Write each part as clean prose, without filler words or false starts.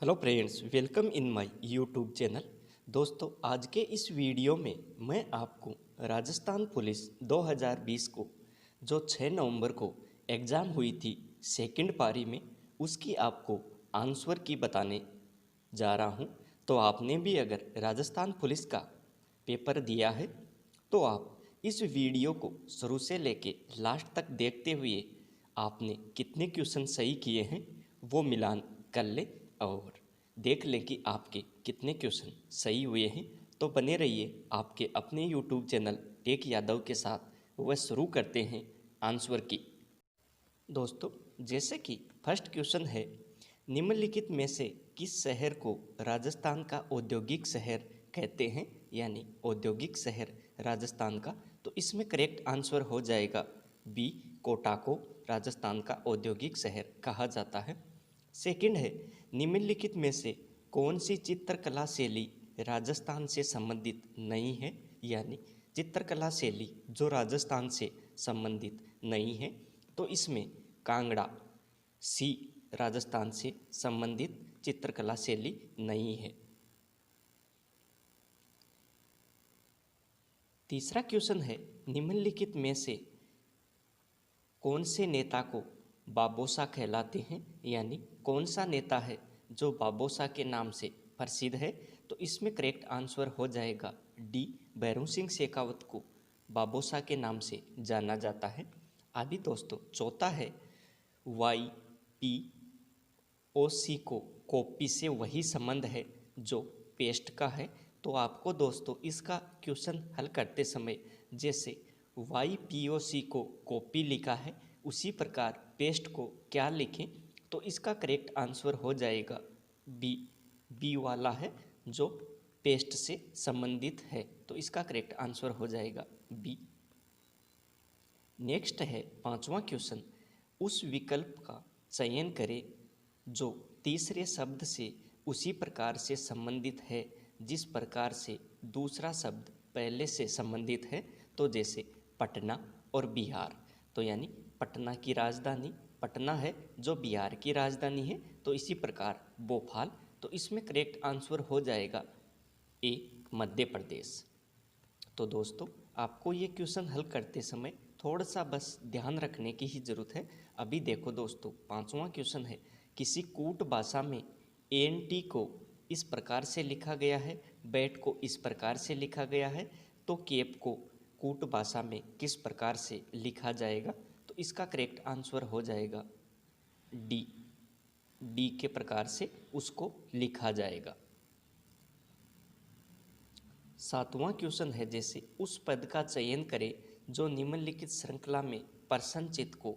Hello friends, welcome in my YouTube channel. दोस्तों, आज के इस वीडियो में मैं आपको राजस्थान पुलिस 2020 को जो 6 नवंबर को एग्ज़ाम हुई थी सेकंड पारी में, उसकी आपको आंसर की बताने जा रहा हूं। तो आपने भी अगर राजस्थान पुलिस का पेपर दिया है तो आप इस वीडियो को शुरू से लेके लास्ट तक देखते हुए आपने कितने क्वेश्चन सही किए हैं वो मिलान कर लें और देख लें कि आपके कितने क्वेश्चन सही हुए हैं। तो बने रहिए आपके अपने यूट्यूब चैनल टेक यादव के साथ। वह शुरू करते हैं आंसर की। दोस्तों, जैसे कि फर्स्ट क्वेश्चन है, निम्नलिखित में से किस शहर को राजस्थान का औद्योगिक शहर कहते हैं, यानी औद्योगिक शहर राजस्थान का। तो इसमें करेक्ट आंसर हो जाएगा बी, कोटा को राजस्थान का औद्योगिक शहर कहा जाता है। सेकंड है, निम्नलिखित में से कौन सी चित्रकला शैली राजस्थान से संबंधित नहीं है, यानी चित्रकला शैली जो राजस्थान से संबंधित नहीं है। तो इसमें कांगड़ा सी राजस्थान से संबंधित चित्रकला शैली नहीं है। तीसरा क्वेश्चन है, निम्नलिखित में से कौन से नेता को बाबोसा कहलाते हैं, यानी कौन सा नेता है जो बाबोसा के नाम से प्रसिद्ध है। तो इसमें करेक्ट आंसर हो जाएगा डी, भैरों सिंह शेखावत को बाबोसा के नाम से जाना जाता है। अभी दोस्तों चौथा है, वाई पी ओ सी को कॉपी से वही संबंध है जो पेस्ट का है। तो आपको दोस्तों इसका क्वेश्चन हल करते समय जैसे वाई पी ओ सी को कॉपी लिखा है उसी प्रकार पेस्ट को क्या लिखें। तो इसका करेक्ट आंसर हो जाएगा बी, बी वाला है जो पेस्ट से संबंधित है। तो इसका करेक्ट आंसर हो जाएगा बी। नेक्स्ट है पांचवा क्वेश्चन, उस विकल्प का चयन करें जो तीसरे शब्द से उसी प्रकार से संबंधित है जिस प्रकार से दूसरा शब्द पहले से संबंधित है। तो जैसे पटना और बिहार। तो यानी पटना की राजधानी पटना है जो बिहार की राजधानी है। तो इसी प्रकार भोपाल। तो इसमें करेक्ट आंसर हो जाएगा ए, मध्य प्रदेश। तो दोस्तों आपको ये क्वेश्चन हल करते समय थोड़ा सा बस ध्यान रखने की ही ज़रूरत है। अभी देखो दोस्तों, पांचवा क्वेश्चन है, किसी कूट भाषा में एन टी को इस प्रकार से लिखा गया है, बैट को इस प्रकार से लिखा गया है। तो केप को कूट भाषा में किस प्रकार से लिखा जाएगा। तो इसका करेक्ट आंसर हो जाएगा डी, डी के प्रकार से उसको लिखा जाएगा। सातवां क्वेश्चन है, जैसे उस पद का चयन करें जो निम्नलिखित श्रृंखला में प्रश्न चिन्ह को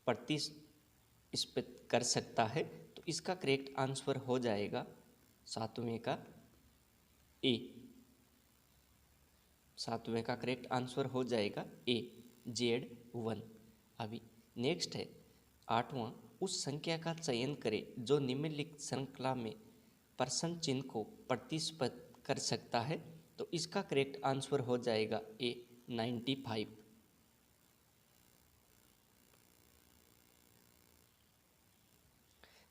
प्रतिस्थापित कर सकता है। तो इसका करेक्ट आंसर हो जाएगा सातवें का ए, सातवें का करेक्ट आंसर हो जाएगा ए, Z1। अभी नेक्स्ट है आठवां, उस संख्या का चयन करें जो निम्नलिखित श्रृंखला में प्रश्न चिन्ह को प्रतिस्थापित कर सकता है। तो इसका करेक्ट आंसर हो जाएगा ए, 95।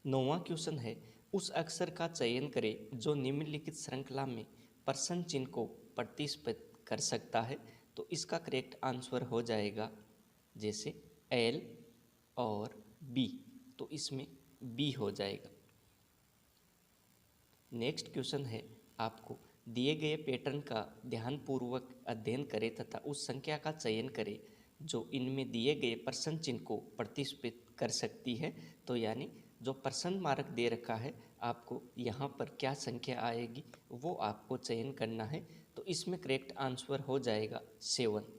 नौवां क्वेश्चन है, उस अक्षर का चयन करें जो निम्नलिखित श्रृंखला में प्रश्न चिन्ह को प्रतिस्थापित कर सकता है। तो इसका करेक्ट आंसर हो जाएगा जैसे एल और बी। तो इसमें बी हो जाएगा। नेक्स्ट क्वेश्चन है, आपको दिए गए पैटर्न का ध्यानपूर्वक अध्ययन करें तथा उस संख्या का चयन करें जो इनमें दिए गए प्रश्न चिन्ह को प्रतिस्थापित कर सकती है। तो यानी जो प्रश्न मार्क दे रखा है आपको यहाँ पर क्या संख्या आएगी वो आपको चयन करना है। तो इसमें करेक्ट आंसर हो जाएगा 7।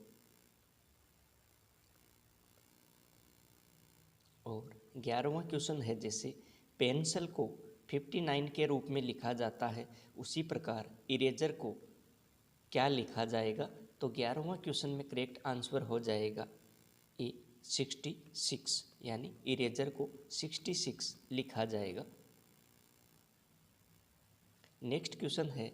और 11वां क्वेश्चन है, जैसे पेंसिल को 59 के रूप में लिखा जाता है उसी प्रकार इरेजर को क्या लिखा जाएगा। तो 11वां क्वेश्चन में करेक्ट आंसर हो जाएगा ए, 66, यानी इरेजर को 66 लिखा जाएगा। नेक्स्ट क्वेश्चन है,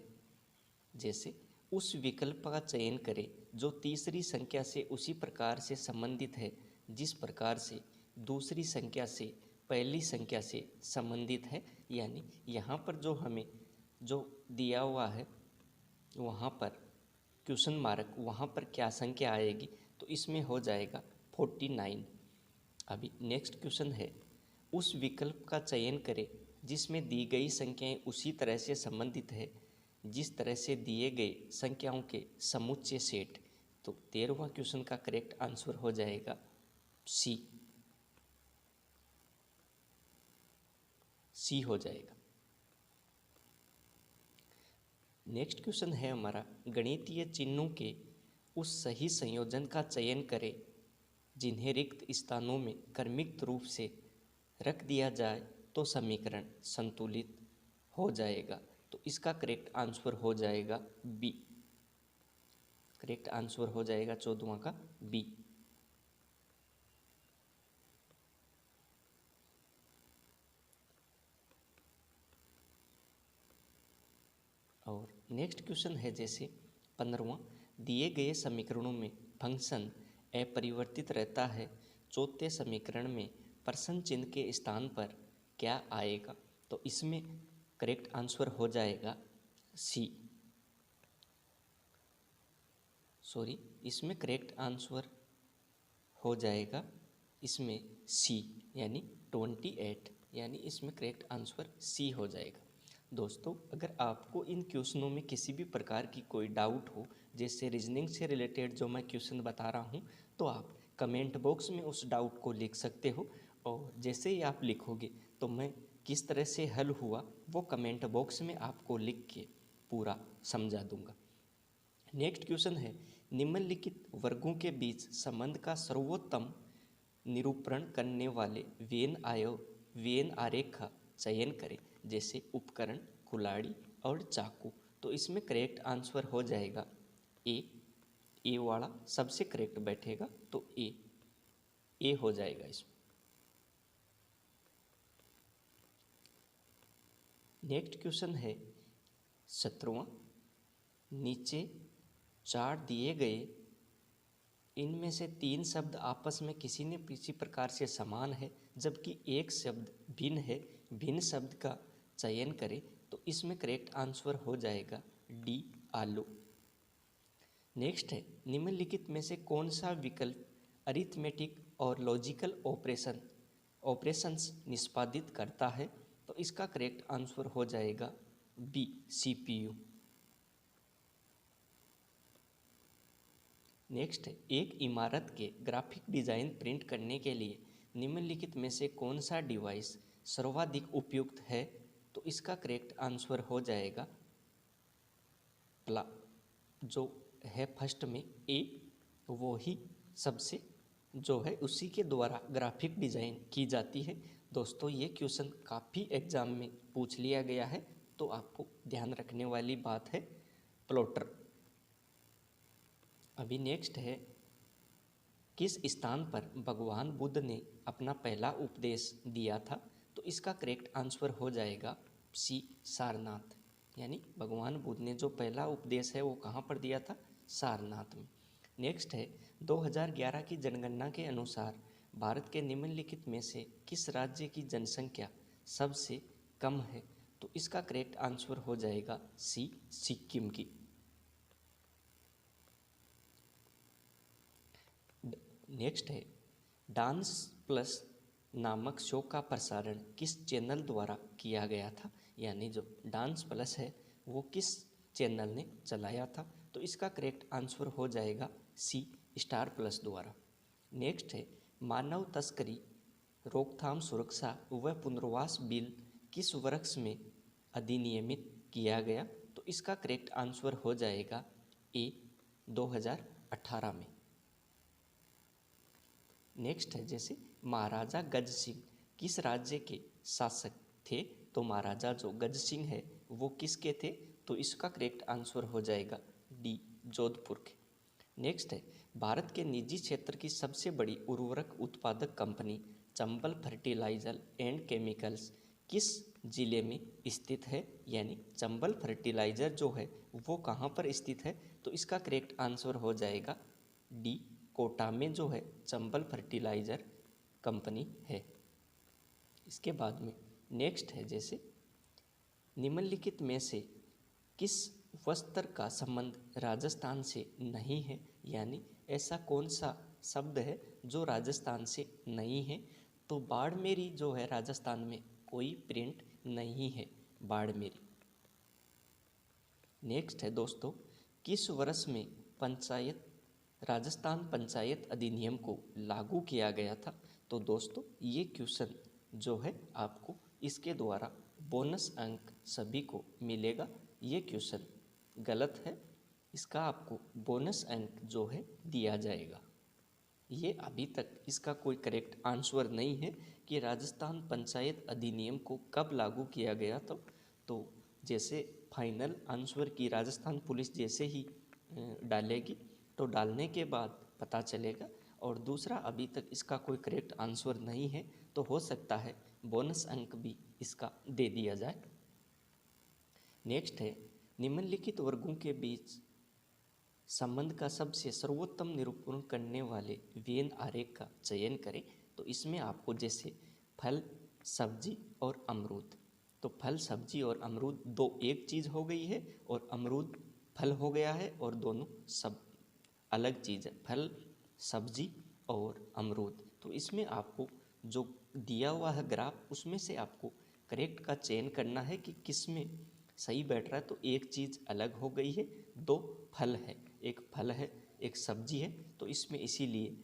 जैसे उस विकल्प का चयन करें जो तीसरी संख्या से उसी प्रकार से संबंधित है जिस प्रकार से दूसरी संख्या से पहली संख्या से संबंधित है, यानी यहाँ पर जो हमें जो दिया हुआ है वहाँ पर क्वेश्चन मार्क, वहाँ पर क्या संख्या आएगी, तो इसमें हो जाएगा 49। अभी नेक्स्ट क्वेश्चन है, उस विकल्प का चयन करें जिसमें दी गई संख्याएं उसी तरह से संबंधित है जिस तरह से दिए गए संख्याओं के समुच्चय सेट। तो 13वां क्वेश्चन का करेक्ट आंसर हो जाएगा सी हो जाएगा। नेक्स्ट क्वेश्चन है हमारा, गणितीय चिन्हों के उस सही संयोजन का चयन करें जिन्हें रिक्त स्थानों में क्रमिक रूप से रख दिया जाए तो समीकरण संतुलित हो जाएगा। तो इसका करेक्ट आंसर हो जाएगा बी। करेक्ट आंसर हो जाएगा 14वां का बी। और नेक्स्ट क्वेश्चन है जैसे 15वां, दिए गए समीकरणों में फंक्शन अपरिवर्तित रहता है, चौथे समीकरण में प्रश्न चिन्ह के स्थान पर क्या आएगा। तो इसमें करेक्ट आंसर हो जाएगा इसमें करेक्ट आंसर हो जाएगा इसमें सी, यानी 28, यानी इसमें करेक्ट आंसर सी हो जाएगा। दोस्तों, अगर आपको इन क्वेश्चनों में किसी भी प्रकार की कोई डाउट हो, जैसे रीजनिंग से रिलेटेड जो मैं क्वेश्चन बता रहा हूँ, तो आप कमेंट बॉक्स में उस डाउट को लिख सकते हो, और जैसे ही आप लिखोगे तो मैं किस तरह से हल हुआ वो कमेंट बॉक्स में आपको लिख के पूरा समझा दूंगा। नेक्स्ट क्वेश्चन है, निम्नलिखित वर्गों के बीच संबंध का सर्वोत्तम निरूपण करने वाले वेन आरेख का चयन करें, जैसे उपकरण, कुल्हाड़ी और चाकू। तो इसमें करेक्ट आंसर हो जाएगा ए वाला सबसे करेक्ट बैठेगा, तो ए हो जाएगा इसमें। नेक्स्ट क्वेश्चन है 17वां, नीचे 4 दिए गए इनमें से 3 शब्द आपस में किसी न किसी प्रकार से समान है जबकि एक शब्द भिन्न है, भिन्न शब्द का चयन करें। तो इसमें करेक्ट आंसर हो जाएगा डी, आलू। नेक्स्ट है, निम्नलिखित में से कौन सा विकल्प अरिथमेटिक और लॉजिकल ऑपरेशंस निष्पादित करता है। तो इसका करेक्ट आंसर हो जाएगा बी, CPU। नेक्स्ट है, एक इमारत के ग्राफिक डिज़ाइन प्रिंट करने के लिए निम्नलिखित में से कौन सा डिवाइस सर्वाधिक उपयुक्त है। तो इसका करेक्ट आंसर हो जाएगा जो है फर्स्ट में ए, वो ही सबसे जो है उसी के द्वारा ग्राफिक डिज़ाइन की जाती है। दोस्तों, ये क्वेश्चन काफ़ी एग्जाम में पूछ लिया गया है, तो आपको ध्यान रखने वाली बात है प्लॉटर। अभी नेक्स्ट है, किस स्थान पर भगवान बुद्ध ने अपना पहला उपदेश दिया था। तो इसका करेक्ट आंसर हो जाएगा सी, सारनाथ। यानी भगवान बुद्ध ने जो पहला उपदेश है वो कहाँ पर दिया था, सारनाथ में। नेक्स्ट है, 2011 की जनगणना के अनुसार भारत के निम्नलिखित में से किस राज्य की जनसंख्या सबसे कम है। तो इसका करेक्ट आंसर हो जाएगा सी, सिक्किम की। नेक्स्ट है, डांस प्लस नामक शो का प्रसारण किस चैनल द्वारा किया गया था। यानी जो डांस प्लस है वो किस चैनल ने चलाया था। तो इसका करेक्ट आंसर हो जाएगा सी, स्टार प्लस द्वारा। नेक्स्ट है, मानव तस्करी रोकथाम सुरक्षा व पुनर्वास बिल किस वर्ष में अधिनियमित किया गया। तो इसका करेक्ट आंसर हो जाएगा ए, 2018 में। नेक्स्ट है, जैसे महाराजा गज सिंह किस राज्य के शासक थे। तो महाराजा जो गज सिंह है वो किसके थे। तो इसका करेक्ट आंसर हो जाएगा डी, जोधपुर के। नेक्स्ट है, भारत के निजी क्षेत्र की सबसे बड़ी उर्वरक उत्पादक company Chambal fertiliser and chemicals किस जिले में स्थित है। यानी चंबल फर्टिलाइजर जो है वो कहाँ पर स्थित है। तो इसका करेक्ट आंसर हो जाएगा डी, कोटा में जो है चंबल फर्टिलाइजर कंपनी है। इसके बाद में नेक्स्ट है जैसे निम्नलिखित में से किस वस्त्र का संबंध राजस्थान से नहीं है, यानी ऐसा कौन सा शब्द है जो राजस्थान से नहीं है। तो बाड़मेरी जो है राजस्थान में कोई प्रिंट नहीं है, बाड़मेरी। नेक्स्ट है दोस्तों, किस वर्ष में पंचायत राजस्थान पंचायत अधिनियम को लागू किया गया था। तो दोस्तों ये क्वेश्चन जो है आपको इसके द्वारा बोनस अंक सभी को मिलेगा। ये क्वेश्चन गलत है, इसका आपको बोनस अंक जो है दिया जाएगा। ये अभी तक इसका कोई करेक्ट आंसर नहीं है कि राजस्थान पंचायत अधिनियम को कब लागू किया गया था। तो जैसे फाइनल आंसर की राजस्थान पुलिस जैसे ही डालेगी तो डालने के बाद पता चलेगा। और दूसरा अभी तक इसका कोई करेक्ट आंसर नहीं है, तो हो सकता है बोनस अंक भी इसका दे दिया जाए। नेक्स्ट है निम्नलिखित वर्गों के बीच संबंध का सबसे सर्वोत्तम निरूपण करने वाले वेन आरेख का चयन करें। तो इसमें आपको जैसे फल, सब्जी और अमरूद, तो फल, सब्जी और अमरूद दो एक चीज़ हो गई है और अमरूद फल हो गया है, और दोनों सब अलग चीज़ है, फल, सब्जी और अमरूद। तो इसमें आपको जो दिया हुआ है ग्राफ, उसमें से आपको करेक्ट का चयन करना है कि किस में सही बैठ रहा है। तो एक चीज़ अलग हो गई है, दो फल है, एक फल है एक सब्जी है, तो इसमें इसीलिए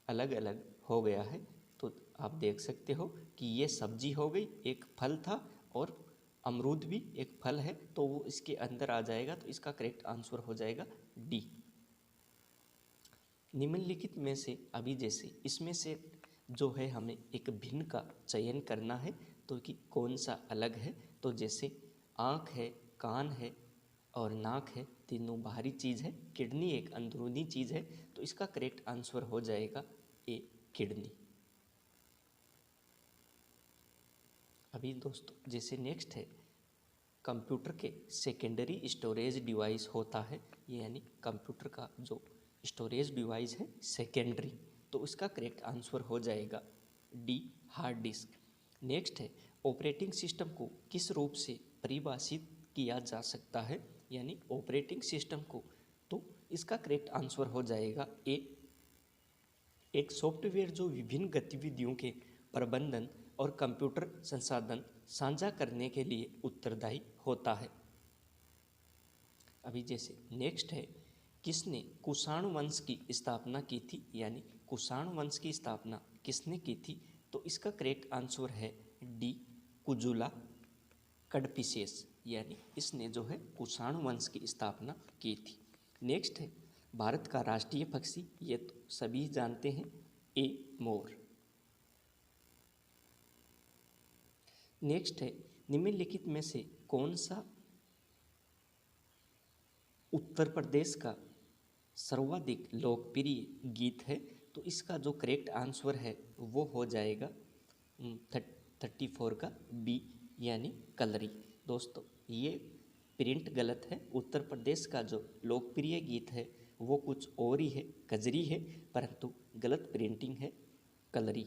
अलग अलग हो गया है। तो आप देख सकते हो कि ये सब्जी हो गई, एक फल था, और अमरूद भी एक फल है, तो वो इसके अंदर आ जाएगा। तो इसका करेक्ट आंसर हो जाएगा डी। निम्नलिखित में से अभी जैसे इसमें से जो है हमें एक भिन्न का चयन करना है, तो कि कौन सा अलग है। तो जैसे आँख है, कान है और नाक है, तीनों बाहरी चीज़ है, किडनी एक अंदरूनी चीज़ है, तो इसका करेक्ट आंसर हो जाएगा ए, किडनी। अभी दोस्तों जैसे नेक्स्ट है कंप्यूटर के सेकेंडरी स्टोरेज डिवाइस होता है, यानी कंप्यूटर का जो स्टोरेज डिवाइस है सेकेंडरी, तो इसका करेक्ट आंसर हो जाएगा डी, हार्ड डिस्क। नेक्स्ट है ऑपरेटिंग सिस्टम को किस रूप से परिभाषित किया जा सकता है, यानी ऑपरेटिंग सिस्टम को, तो इसका करेक्ट आंसर हो जाएगा ए, एक सॉफ्टवेयर जो विभिन्न गतिविधियों के प्रबंधन और कंप्यूटर संसाधन साझा करने के लिए उत्तरदायी होता है। अभी जैसे नेक्स्ट है किसने कुषाण वंश की स्थापना की थी, यानी कुषाण वंश की स्थापना किसने की थी। तो इसका करेक्ट आंसर है डी, कुजुला कड़फिसेस, यानी इसने जो है कुषाण वंश की स्थापना की थी। नेक्स्ट है भारत का राष्ट्रीय पक्षी, ये तो सभी जानते हैं, ए, मोर। नेक्स्ट है निम्नलिखित में से कौन सा उत्तर प्रदेश का सर्वाधिक लोकप्रिय गीत है। तो इसका जो करेक्ट आंसर है वो हो जाएगा 34 का बी, यानी कलरी। दोस्तों ये प्रिंट गलत है, उत्तर प्रदेश का जो लोकप्रिय गीत है वो कुछ और ही है, कजरी है, परंतु गलत प्रिंटिंग है कलरी,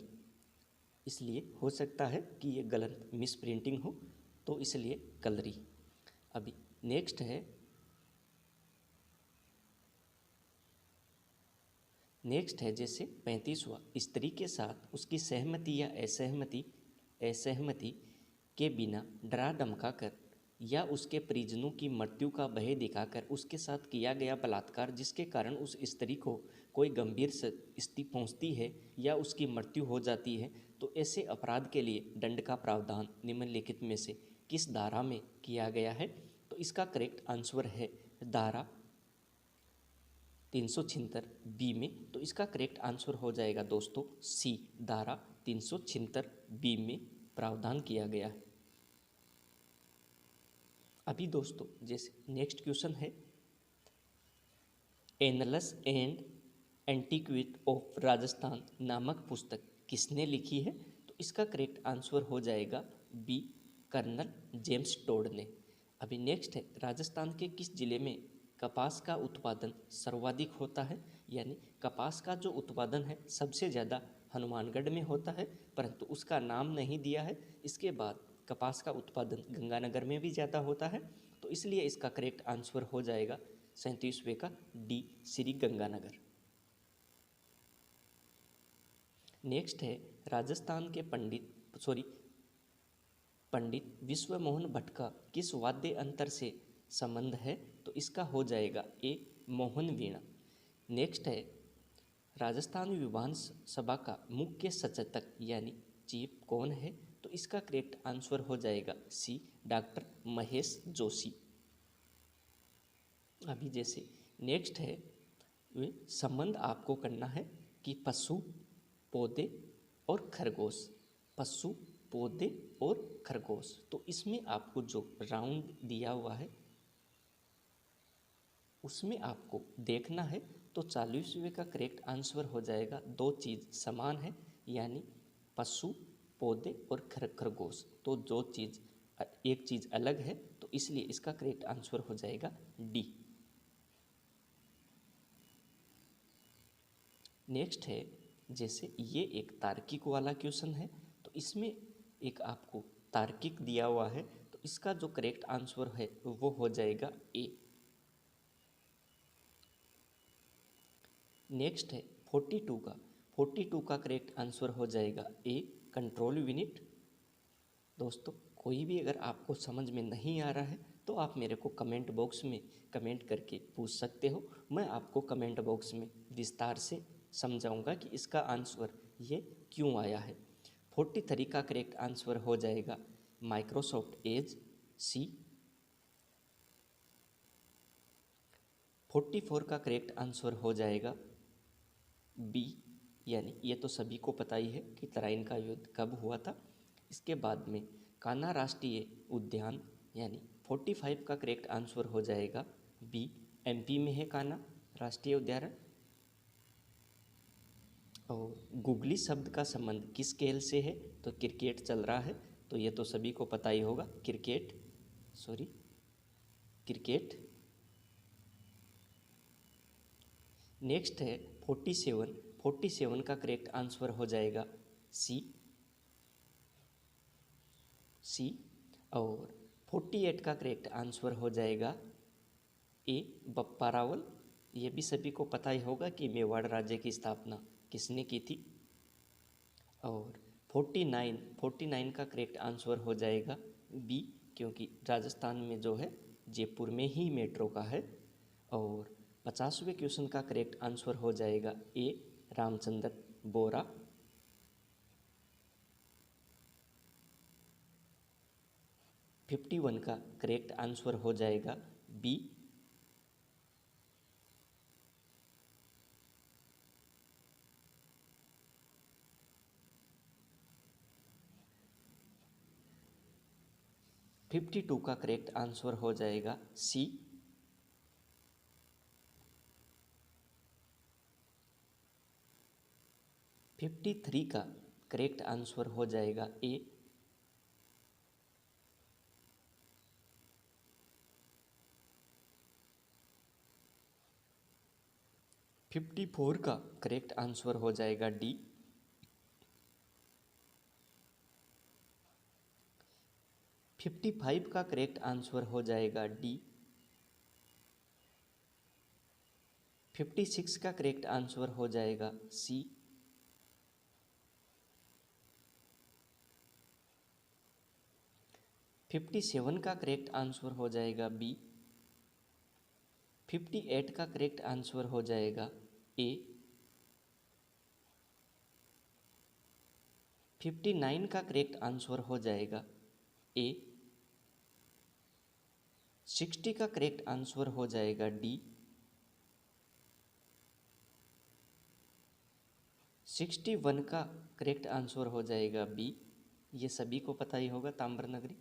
इसलिए हो सकता है कि ये गलत मिस प्रिंटिंग हो, तो इसलिए कलरी। अभी नेक्स्ट है जैसे 35वां, स्त्री के साथ उसकी सहमति या असहमति के बिना डरा धमकाकर या उसके परिजनों की मृत्यु का भय दिखाकर उसके साथ किया गया बलात्कार जिसके कारण उस स्त्री को कोई गंभीर स्थिति पहुंचती है या उसकी मृत्यु हो जाती है, तो ऐसे अपराध के लिए दंड का प्रावधान निम्नलिखित में से किस धारा में किया गया है। तो इसका करेक्ट आंसर है धारा 376 बी में। तो इसका करेक्ट आंसर हो जाएगा दोस्तों सी, धारा 376 बी में प्रावधान किया गया है। अभी दोस्तों जैसे नेक्स्ट क्वेश्चन है annulus and antiquity of Rajasthan नामक पुस्तक किसने लिखी है। तो इसका करेक्ट आंसर हो जाएगा बी, कर्नल जेम्स टोड ने। अभी नेक्स्ट है राजस्थान के किस जिले में कपास का उत्पादन सर्वाधिक होता है, यानी कपास का जो उत्पादन है सबसे ज़्यादा हनुमानगढ़ में होता है, परंतु उसका नाम नहीं दिया है। इसके बाद कपास का उत्पादन गंगानगर में भी ज़्यादा होता है, तो इसलिए इसका करेक्ट आंसर हो जाएगा 37वें का डी, श्री गंगानगर। नेक्स्ट है राजस्थान के पंडित विश्व मोहन भट्ट का किस वाद्य अंतर से संबंध है, तो इसका हो जाएगा ए, मोहन वीणा। नेक्स्ट है राजस्थान विधानसभा का मुख्य सचेतक यानी चीफ कौन है, तो इसका करेक्ट आंसर हो जाएगा सी, डॉक्टर महेश जोशी। अभी जैसे नेक्स्ट है संबंध आपको करना है कि पशु, पौधे और खरगोश, पशु, पौधे और खरगोश, तो इसमें आपको जो राउंड दिया हुआ है उसमें आपको देखना है। तो 40वें का करेक्ट आंसर हो जाएगा दो चीज़ समान है, यानी पशु, पौधे और खरगोश। तो जो चीज़ एक चीज़ अलग है, तो इसलिए इसका करेक्ट आंसर हो जाएगा डी। नेक्स्ट है जैसे ये एक तार्किक वाला क्वेश्चन है, तो इसमें एक आपको तार्किक दिया हुआ है, तो इसका जो करेक्ट आंसर है वो हो जाएगा ए। नेक्स्ट है 42 का करेक्ट आंसर हो जाएगा ए, कंट्रोल यूनिट। दोस्तों कोई भी अगर आपको समझ में नहीं आ रहा है तो आप मेरे को कमेंट बॉक्स में कमेंट करके पूछ सकते हो, मैं आपको कमेंट बॉक्स में विस्तार से समझाऊंगा कि इसका आंसर ये क्यों आया है। 43 का करेक्ट आंसर हो जाएगा माइक्रोसॉफ्ट एज, सी। 44 का करेक्ट आंसर हो जाएगा बी, यानी ये तो सभी को पता ही है कि तराइन का युद्ध कब हुआ था। इसके बाद में कान्हा राष्ट्रीय उद्यान यानी 45 का करेक्ट आंसर हो जाएगा बी, एमपी में है कान्हा राष्ट्रीय उद्यान। और गुगली शब्द का संबंध किस खेल से है, तो क्रिकेट चल रहा है, तो ये तो सभी को पता ही होगा, क्रिकेट। नेक्स्ट है 47 का करेक्ट आंसर हो जाएगा सी। और 48 का करेक्ट आंसर हो जाएगा ए, बप्पा रावल। ये भी सभी को पता ही होगा कि मेवाड़ राज्य की स्थापना किसने की थी। और 49 का करेक्ट आंसर हो जाएगा बी, क्योंकि राजस्थान में जो है जयपुर में ही मेट्रो का है। और 50वें क्वेश्चन का करेक्ट आंसर हो जाएगा ए, रामचंद्र बोरा। और 51 का करेक्ट आंसर हो जाएगा बी। और 52 का करेक्ट आंसर हो जाएगा सी। 53 का करेक्ट आंसर हो जाएगा ए। 54 का करेक्ट आंसर हो जाएगा डी। 55 का करेक्ट आंसर हो जाएगा डी। 56 का करेक्ट आंसर हो जाएगा सी। 57 का करेक्ट आंसर हो जाएगा बी। 58 का करेक्ट आंसर हो जाएगा ए। 59 का करेक्ट आंसर हो जाएगा ए। 60 का करेक्ट आंसर हो जाएगा डी। 61 का करेक्ट आंसर हो जाएगा बी, ये सभी को पता ही होगा, ताम्रनगरी।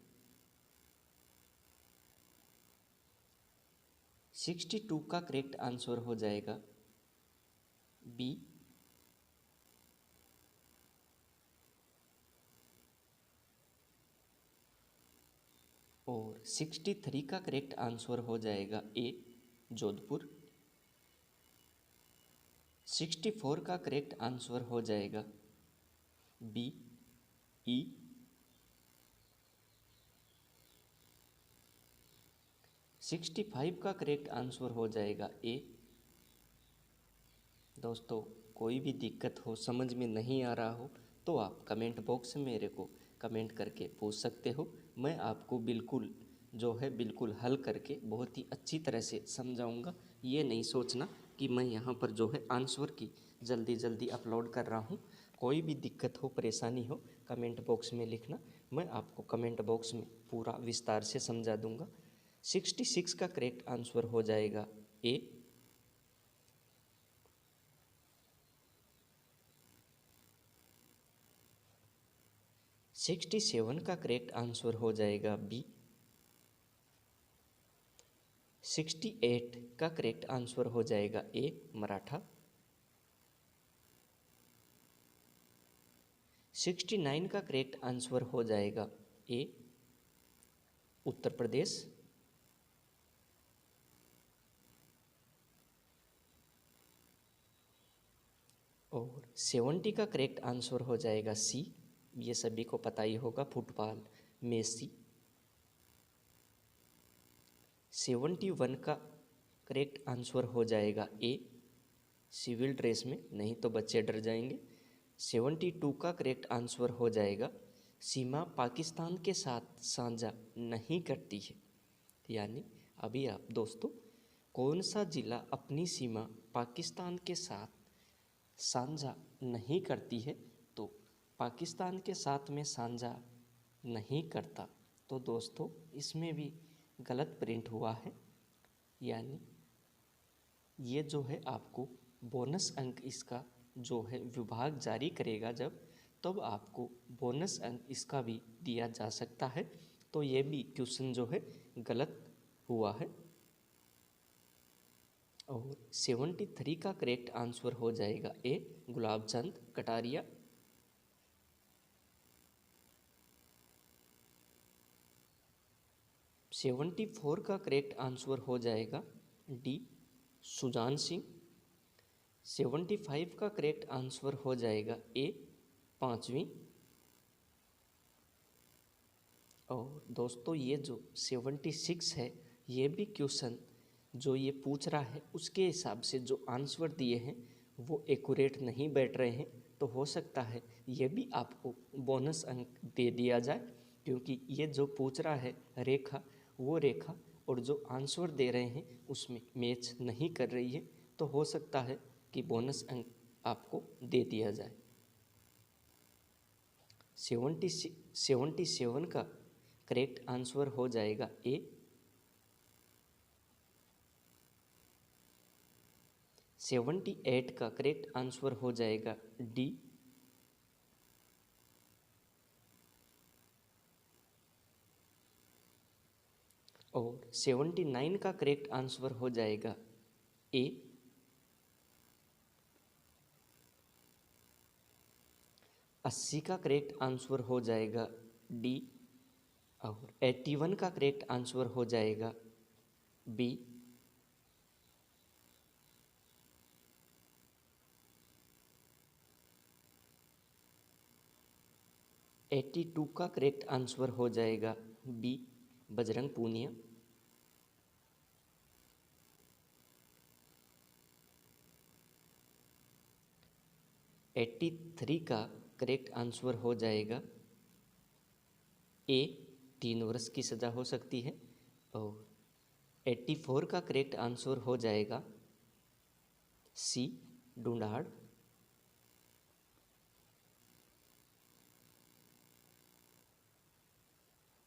62 का करेक्ट आंसर हो जाएगा बी। और 63 का करेक्ट आंसर हो जाएगा ए, जोधपुर। 64 का करेक्ट आंसर हो जाएगा बी ई, 65 का करेक्ट आंसर हो जाएगा ए। दोस्तों कोई भी दिक्कत हो, समझ में नहीं आ रहा हो, तो आप कमेंट बॉक्स में मेरे को कमेंट करके पूछ सकते हो। मैं आपको बिल्कुल हल करके बहुत ही अच्छी तरह से समझाऊंगा। ये नहीं सोचना कि मैं यहाँ पर आंसर की जल्दी जल्दी अपलोड कर रहा हूँ। कोई भी दिक्कत हो, परेशानी हो, कमेंट बॉक्स में लिखना, मैं आपको कमेंट बॉक्स में पूरा विस्तार से समझा दूंगा। 66 का करेक्ट आंसर हो जाएगा ए। 67 का करेक्ट आंसर हो जाएगा बी। 68 का करेक्ट आंसर हो जाएगा ए मराठा। 69 का करेक्ट आंसर हो जाएगा ए उत्तर प्रदेश। और 70 का करेक्ट आंसर हो जाएगा सी। ये सभी को पता ही होगा, फुटबॉल मेसी। 71 का करेक्ट आंसर हो जाएगा ए सिविल ड्रेस में, नहीं तो बच्चे डर जाएंगे। 72 का करेक्ट आंसर हो जाएगा सीमा पाकिस्तान के साथ साझा नहीं करती है। यानी अभी आप दोस्तों, कौन सा ज़िला अपनी सीमा पाकिस्तान के साथ साझा नहीं करती है, तो पाकिस्तान के साथ में साझा नहीं करता, तो दोस्तों इसमें भी गलत प्रिंट हुआ है। यानी ये आपको बोनस अंक इसका विभाग जारी करेगा जब, तब आपको बोनस अंक इसका भी दिया जा सकता है। तो ये भी क्वेश्चन गलत हुआ है। और 73 का करेक्ट आंसर हो जाएगा ए गुलाबचंद कटारिया। 74 का करेक्ट आंसर हो जाएगा डी सुजान सिंह। 75 का करेक्ट आंसर हो जाएगा ए पाँचवीं। और दोस्तों ये 76 है, ये भी क्वेश्चन ये पूछ रहा है उसके हिसाब से जो आंसर दिए हैं वो एक्यूरेट नहीं बैठ रहे हैं, तो हो सकता है ये भी आपको बोनस अंक दे दिया जाए, क्योंकि ये पूछ रहा है रेखा, वो रेखा और जो आंसर दे रहे हैं उसमें मैच नहीं कर रही है, तो हो सकता है कि बोनस अंक आपको दे दिया जाए। 77 का करेक्ट आंसर हो जाएगा ए। 78 का करेक्ट आंसर हो जाएगा डी। और 79 का करेक्ट आंसर हो जाएगा ए। 80 का करेक्ट आंसर हो जाएगा डी। और 81 का करेक्ट आंसर हो जाएगा बी। 82 का करेक्ट आंसर हो जाएगा बी बजरंग पूनिया। 83 का करेक्ट आंसर हो जाएगा ए 3 वर्ष की सज़ा हो सकती है। और 84 का करेक्ट आंसर हो जाएगा सी ढूंढाड़।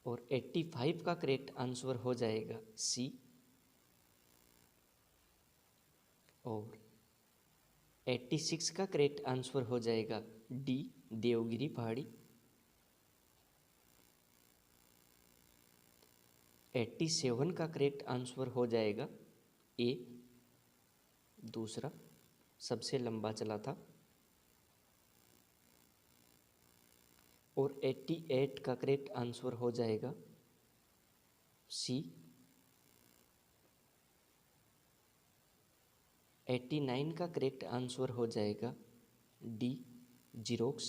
और 85 का करेक्ट आंसर हो जाएगा सी। और 86 का करेक्ट आंसर हो जाएगा डी देवगिरी पहाड़ी। 87 का करेक्ट आंसर हो जाएगा ए दूसरा, सबसे लंबा चला था। और 88 का करेक्ट आंसर हो जाएगा सी। 89 का करेक्ट आंसर हो जाएगा डी जीरोक्स।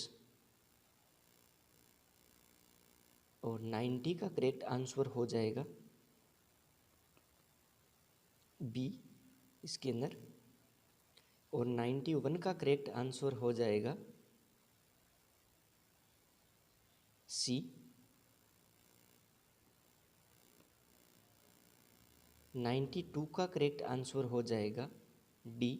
और 90 का करेक्ट आंसर हो जाएगा बी इसके अंदर, और 91 का करेक्ट आंसर हो जाएगा सी। 92 का करेक्ट आंसर हो जाएगा डी।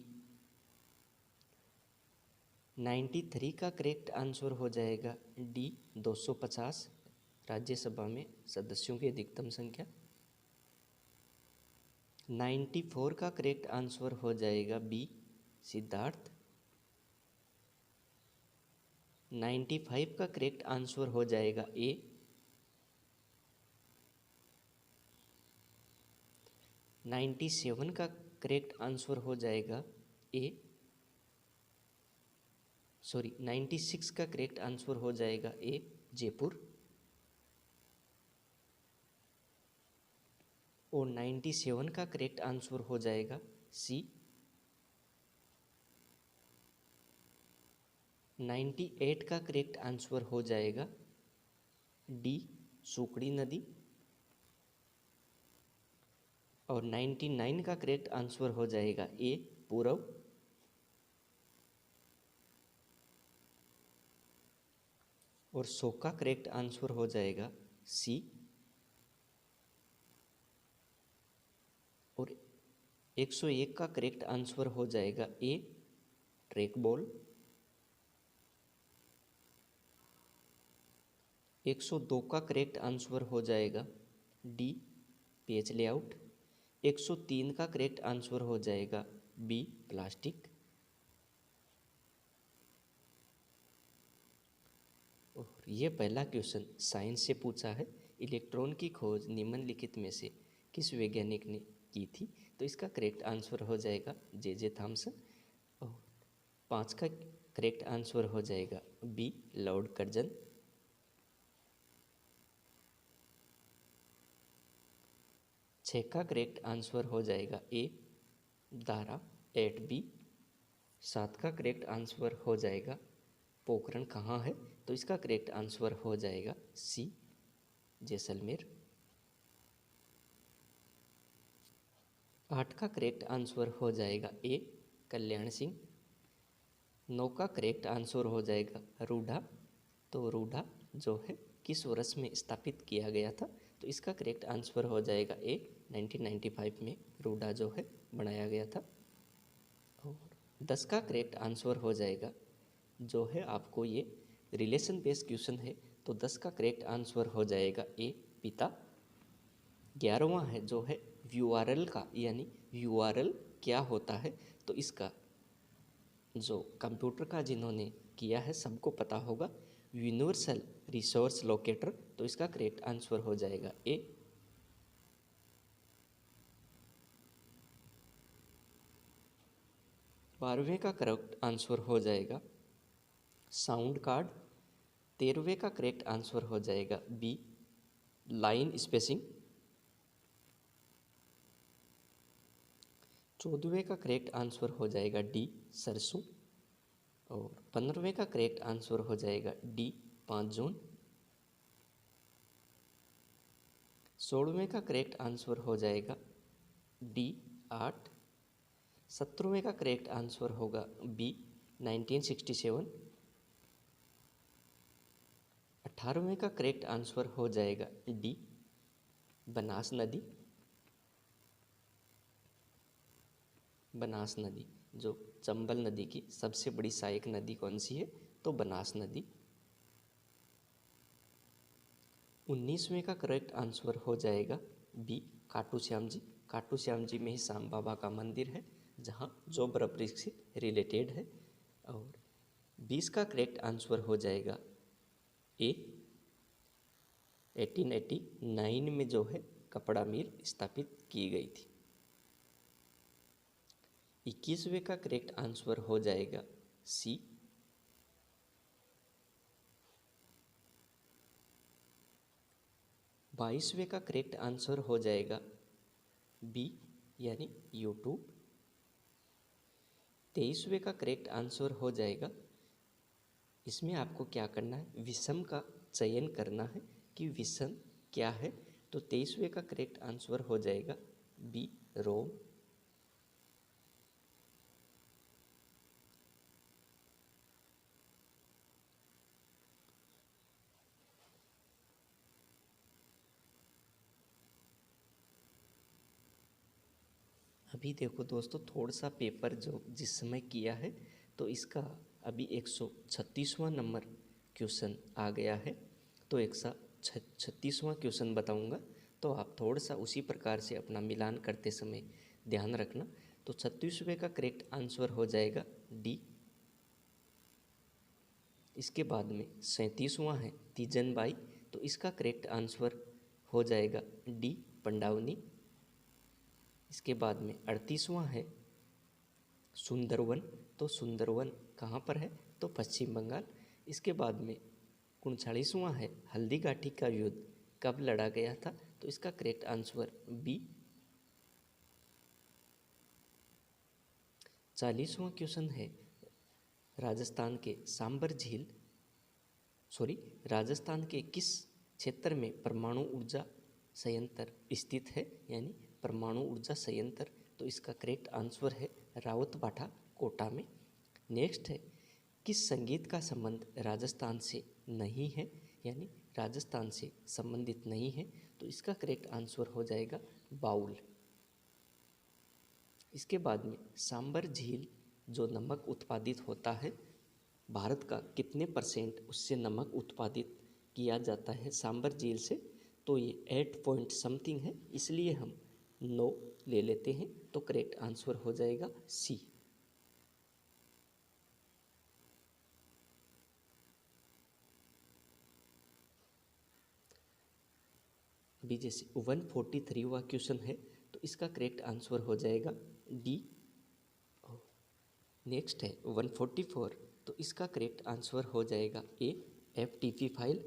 93 का करेक्ट आंसर हो जाएगा डी 250 राज्यसभा में सदस्यों की अधिकतम संख्या। 94 का करेक्ट आंसर हो जाएगा बी सिद्धार्थ। 95 का करेक्ट आंसर हो जाएगा ए। 97 का करेक्ट आंसर हो जाएगा ए, 96 का करेक्ट आंसर हो जाएगा ए जयपुर। और 97 का करेक्ट आंसर हो जाएगा सी। 98 का करेक्ट आंसर हो जाएगा डी सुकड़ी नदी। और 99 का करेक्ट आंसर हो जाएगा ए पूरब। और 100 का करेक्ट आंसर हो जाएगा सी। और 101 का करेक्ट आंसर हो जाएगा ए ट्रैक बॉल। 102 का करेक्ट आंसर हो जाएगा डी पेज लेआउट। 103 का करेक्ट आंसर हो जाएगा बी प्लास्टिक। और ये पहला क्वेश्चन साइंस से पूछा है। इलेक्ट्रॉन की खोज निम्नलिखित में से किस वैज्ञानिक ने की थी? तो इसका करेक्ट आंसर हो जाएगा जे थॉमसन। और 5 का करेक्ट आंसर हो जाएगा बी लॉर्ड कर्जन। 6 का करेक्ट आंसर हो जाएगा ए दारा 8B। 7 का करेक्ट आंसर हो जाएगा पोखरण कहाँ है? तो इसका करेक्ट आंसर हो जाएगा सी जैसलमेर। 8 का करेक्ट आंसर हो जाएगा ए कल्याण सिंह। 9 का करेक्ट आंसर हो जाएगा रूढ़ा। तो रूढ़ा जो है किस वर्ष में स्थापित किया गया था? तो इसका करेक्ट आंसर हो जाएगा ए 1995 में रूढ़ा जो है बनाया गया था। और 10 का करेक्ट आंसर हो जाएगा जो है आपको ये रिलेशन बेस्ड क्वेश्चन है, तो 10 का करेक्ट आंसर हो जाएगा ए पिता। 11वां है जो है यूआरएल का, यानी यूआरएल क्या होता है? तो इसका जो कंप्यूटर का जिन्होंने किया है सबको पता होगा, यूनिवर्सल रिसोर्स लोकेटर। तो इसका करेक्ट आंसर हो जाएगा ए। बारहवें का करेक्ट आंसर हो जाएगा साउंड कार्ड। 13वें का करेक्ट आंसर हो जाएगा बी लाइन स्पेसिंग। 14वें का करेक्ट आंसर हो जाएगा डी सरसों। और 15वें का करेक्ट आंसर हो जाएगा डी 5 जून। 16वें का करेक्ट आंसर हो जाएगा डी 8। 17वें का करेक्ट आंसर होगा बी 1967। 18वें का करेक्ट आंसर हो जाएगा डी बनास नदी। बनास नदी जो चंबल नदी की सबसे बड़ी सहायक नदी कौन सी है? तो बनास नदी। 19वें का करेक्ट आंसर हो जाएगा बी खाटू श्याम जी। खाटू श्याम जी में ही श्याम बाबा का मंदिर है जहाँ जो वृक्ष से रिलेटेड है। और 20 का करेक्ट आंसर हो जाएगा ए 1889 में जो है कपड़ा मिल स्थापित की गई थी। 21वें का करेक्ट आंसर हो जाएगा सी। 22वें का करेक्ट आंसर हो जाएगा बी यानी यूट्यूब। 23वें का करेक्ट आंसर हो जाएगा, इसमें आपको क्या करना है, विषम का चयन करना है। कि विषम क्या है? तो 23वें का करेक्ट आंसर हो जाएगा बी, रोम। अभी देखो दोस्तों, थोड़ा सा पेपर जो जिस समय किया है तो इसका अभी 136वां नंबर क्वेश्चन आ गया है। तो 136वां क्वेश्चन बताऊंगा, तो आप थोड़ा सा उसी प्रकार से अपना मिलान करते समय ध्यान रखना। तो 36वें का करेक्ट आंसर हो जाएगा डी। इसके बाद में 37वां है तीजनबाई, तो इसका करेक्ट आंसर हो जाएगा डी, पंडावनी। इसके बाद में 38वां है सुंदरवन, तो सुंदरवन कहाँ पर है? तो पश्चिम बंगाल। इसके बाद में 39वां है हल्दीघाटी का युद्ध कब लड़ा गया था? तो इसका करेक्ट आंसर बी। 40वां क्वेश्चन है राजस्थान के सांबर झील राजस्थान के किस क्षेत्र में परमाणु ऊर्जा संयंत्र स्थित है, यानी परमाणु ऊर्जा संयंत्र? तो इसका करेक्ट आंसर है रावतबाठा, कोटा में। नेक्स्ट है किस संगीत का संबंध राजस्थान से नहीं है, यानी राजस्थान से संबंधित नहीं है? तो इसका करेक्ट आंसर हो जाएगा बाउल। इसके बाद में सांबर झील जो नमक उत्पादित होता है, भारत का कितने % उससे नमक उत्पादित किया जाता है सांबर झील से? तो ये 8 पॉइंट समथिंग है, इसलिए हम 9 ले लेते हैं। तो करेक्ट आंसर हो जाएगा सी। अभी जैसे 143वां क्वेश्चन है, तो इसका करेक्ट आंसर हो जाएगा डी। नेक्स्ट है 144, तो इसका करेक्ट आंसर हो जाएगा ए, FTP फाइल।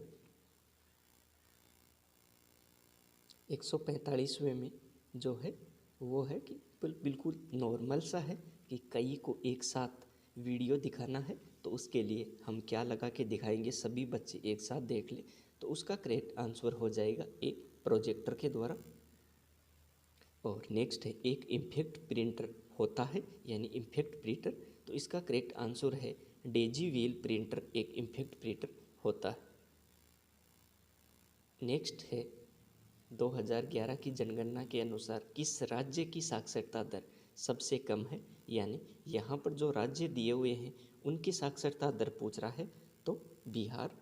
145वें में जो है वो है कि बिल्कुल नॉर्मल सा है कि कई को एक साथ वीडियो दिखाना है, तो उसके लिए हम क्या लगा के दिखाएंगे, सभी बच्चे एक साथ देख ले। तो उसका करेक्ट आंसर हो जाएगा ए, प्रोजेक्टर के द्वारा। और नेक्स्ट है एक इम्पैक्ट प्रिंटर होता है, यानी इम्पैक्ट प्रिंटर। तो इसका करेक्ट आंसर है डेजी व्हील प्रिंटर एक इम्पैक्ट प्रिंटर होता है। नेक्स्ट है 2011 की जनगणना के अनुसार किस राज्य की साक्षरता दर सबसे कम है, यानी यहाँ पर जो राज्य दिए हुए हैं उनकी साक्षरता दर पूछ रहा है, तो बिहार।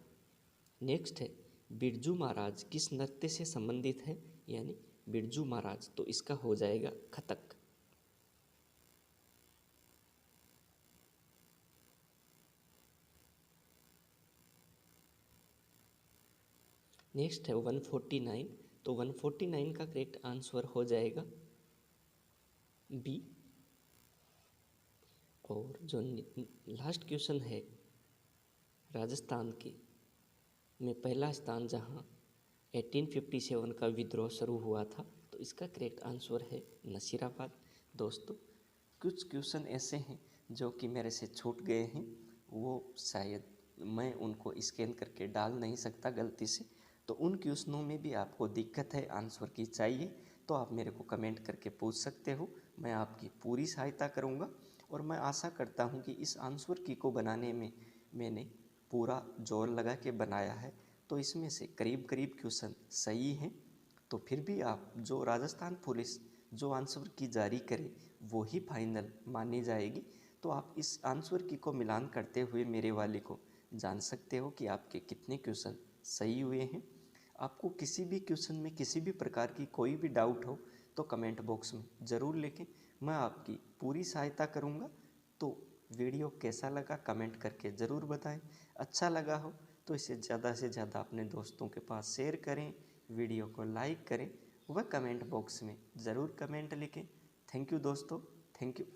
नेक्स्ट है बिरजू महाराज किस नृत्य से संबंधित है, यानी बिरजू महाराज, तो इसका हो जाएगा कथक। नेक्स्ट है 149, तो 149 का करेक्ट आंसर हो जाएगा बी। और जो लास्ट क्वेश्चन है राजस्थान के में पहला स्थान जहां 1857 का विद्रोह शुरू हुआ था, तो इसका करेक्ट आंसर है नसीराबाद। दोस्तों, कुछ क्वेश्चन ऐसे हैं जो कि मेरे से छूट गए हैं, वो शायद मैं उनको स्कैन करके डाल नहीं सकता गलती से। तो उन क्वेश्चनों में भी आपको दिक्कत है, आंसर की चाहिए, तो आप मेरे को कमेंट करके पूछ सकते हो, मैं आपकी पूरी सहायता करूँगा। और मैं आशा करता हूँ कि इस आंसर की को बनाने में मैंने पूरा जोर लगा के बनाया है, तो इसमें से करीब करीब क्वेश्चन सही हैं। तो फिर भी आप जो राजस्थान पुलिस जो आंसर की जारी करे वो ही फाइनल मानी जाएगी। तो आप इस आंसर की को मिलान करते हुए मेरे वाले को जान सकते हो कि आपके कितने क्वेश्चन सही हुए हैं। आपको किसी भी क्वेश्चन में किसी भी प्रकार की कोई भी डाउट हो तो कमेंट बॉक्स में ज़रूर लिखें, मैं आपकी पूरी सहायता करूँगा। तो वीडियो कैसा लगा कमेंट करके ज़रूर बताएं। अच्छा लगा हो तो इसे ज़्यादा से ज़्यादा अपने दोस्तों के पास शेयर करें, वीडियो को लाइक करें व कमेंट बॉक्स में ज़रूर कमेंट लिखें। थैंक यू दोस्तों, थैंक यू।